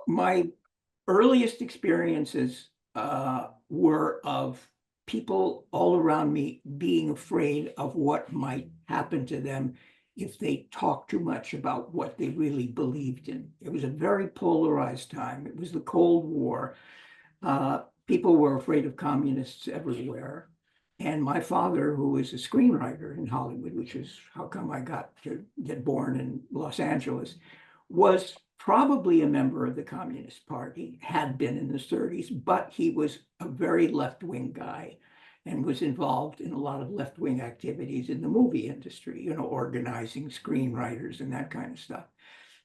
My earliest experiences were of people all around me being afraid of what might happen to them if they talked too much about what they really believed in. It was a very polarized time. It was the Cold War. People were afraid of communists everywhere. And my father, who was a screenwriter in Hollywood, which is how come I got to get born in Los Angeles, was probably a member of the Communist Party, had been in the 30s, but he was a very left-wing guy and was involved in a lot of left-wing activities in the movie industry, organizing screenwriters and that kind of stuff.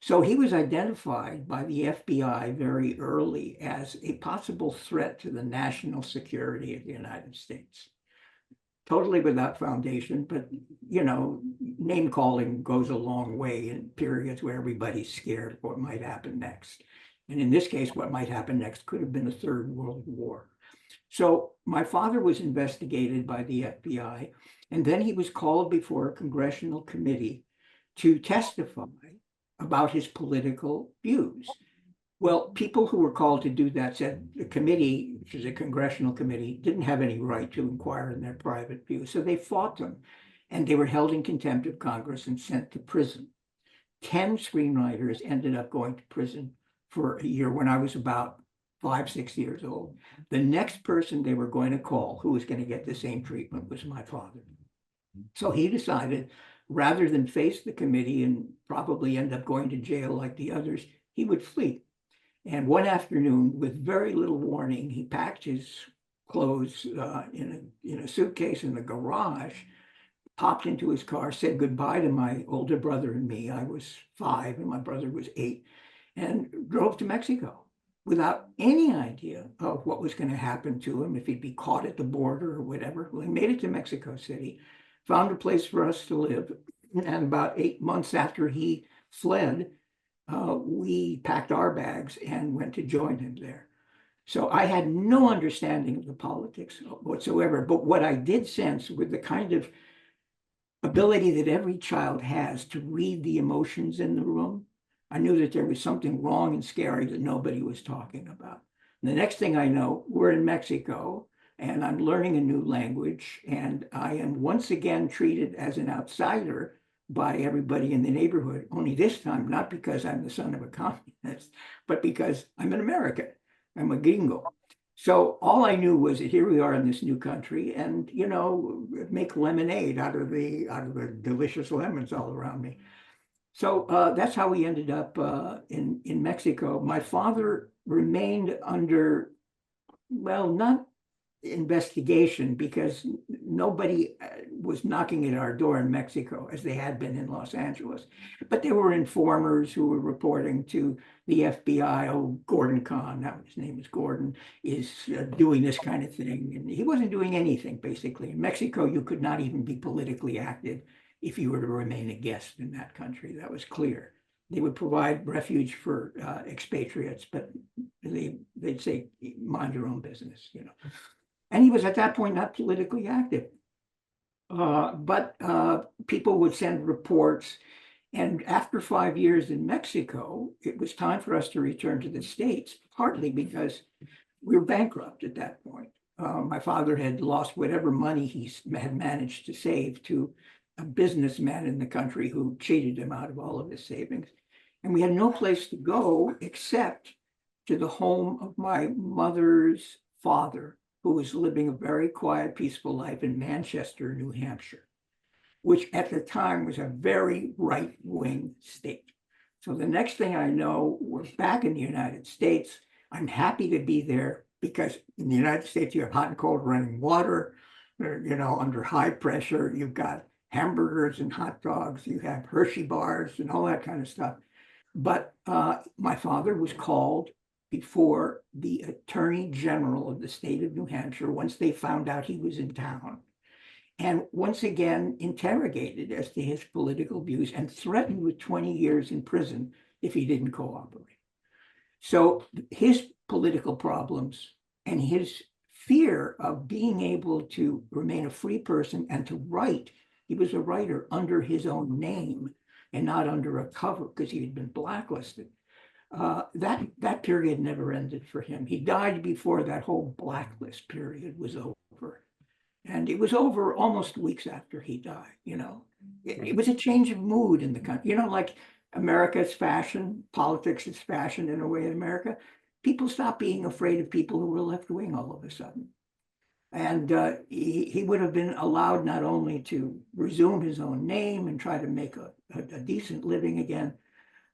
So he was identified by the FBI very early as a possible threat to the national security of the United States. Totally without foundation, but name calling goes a long way in periods where everybody's scared of what might happen next. And in this case, what might happen next could have been a third world war. So my father was investigated by the FBI, and then he was called before a congressional committee to testify about his political views. Well, people who were called to do that said the committee, which is a congressional committee, didn't have any right to inquire in their private views. So they fought them, and they were held in contempt of Congress and sent to prison. 10 screenwriters ended up going to prison for a year when I was about 5, 6 years old. The next person they were going to call who was going to get the same treatment was my father. So he decided, rather than face the committee and probably end up going to jail like the others, he would flee. And one afternoon, with very little warning, he packed his clothes in a suitcase in the garage, popped into his car, said goodbye to my older brother and me. I was 5 and my brother was 8, and drove to Mexico without any idea of what was going to happen to him, if he'd be caught at the border or whatever. Well, he made it to Mexico City, found a place for us to live, and about 8 months after he fled, we packed our bags and went to join him there. So I had no understanding of the politics whatsoever, but what I did sense with the kind of ability that every child has to read the emotions in the room, I knew that there was something wrong and scary that nobody was talking about. And the next thing I know, we're in Mexico and I'm learning a new language, and I am once again treated as an outsider by everybody in the neighborhood, only this time, not because I'm the son of a communist, but because I'm an American. I'm a gringo. So all I knew was that here we are in this new country, and make lemonade out of the delicious lemons all around me. So that's how we ended up in Mexico. My father remained under, well, not investigation, because nobody was knocking at our door in Mexico as they had been in Los Angeles. But there were informers who were reporting to the FBI, oh, Gordon Kahn, his name is Gordon, is doing this kind of thing. And he wasn't doing anything, basically. In Mexico, you could not even be politically active if you were to remain a guest in that country. That was clear. They would provide refuge for expatriates, but they'd say, mind your own business, And he was at that point not politically active. But people would send reports. And after 5 years in Mexico, it was time for us to return to the States, partly because we were bankrupt at that point. My father had lost whatever money he had managed to save to a businessman in the country who cheated him out of all of his savings. And we had no place to go except to the home of my mother's father, who was living a very quiet, peaceful life in Manchester, New Hampshire, which at the time was a very right-wing state. So the next thing I know, we're back in the United States. I'm happy to be there because in the United States, you have hot and cold running water, under high pressure. You've got hamburgers and hot dogs. You have Hershey bars and all that kind of stuff. But my father was called before the Attorney General of the state of New Hampshire once they found out he was in town, and once again interrogated as to his political views and threatened with 20 years in prison if he didn't cooperate. So his political problems and his fear of being able to remain a free person and to write, he was a writer under his own name and not under a cover because he had been blacklisted. that period never ended for him. He died before that whole blacklist period was over. And it was over almost weeks after he died, you know. It was a change of mood in the country, you know, like America's fashion, politics is fashion in a way in America. People stopped being afraid of people who were left wing all of a sudden. And he would have been allowed not only to resume his own name and try to make a decent living again,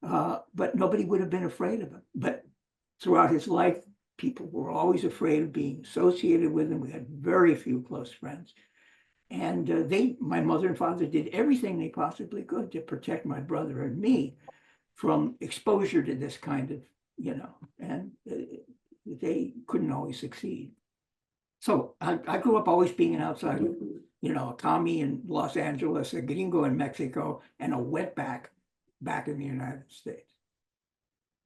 but nobody would have been afraid of him. But throughout his life, people were always afraid of being associated with him. We had very few close friends. And my mother and father did everything they possibly could to protect my brother and me from exposure to this kind of, you know, and they couldn't always succeed. So I grew up always being an outsider, you know, a commie in Los Angeles, a gringo in Mexico, and a wetback back in the United States.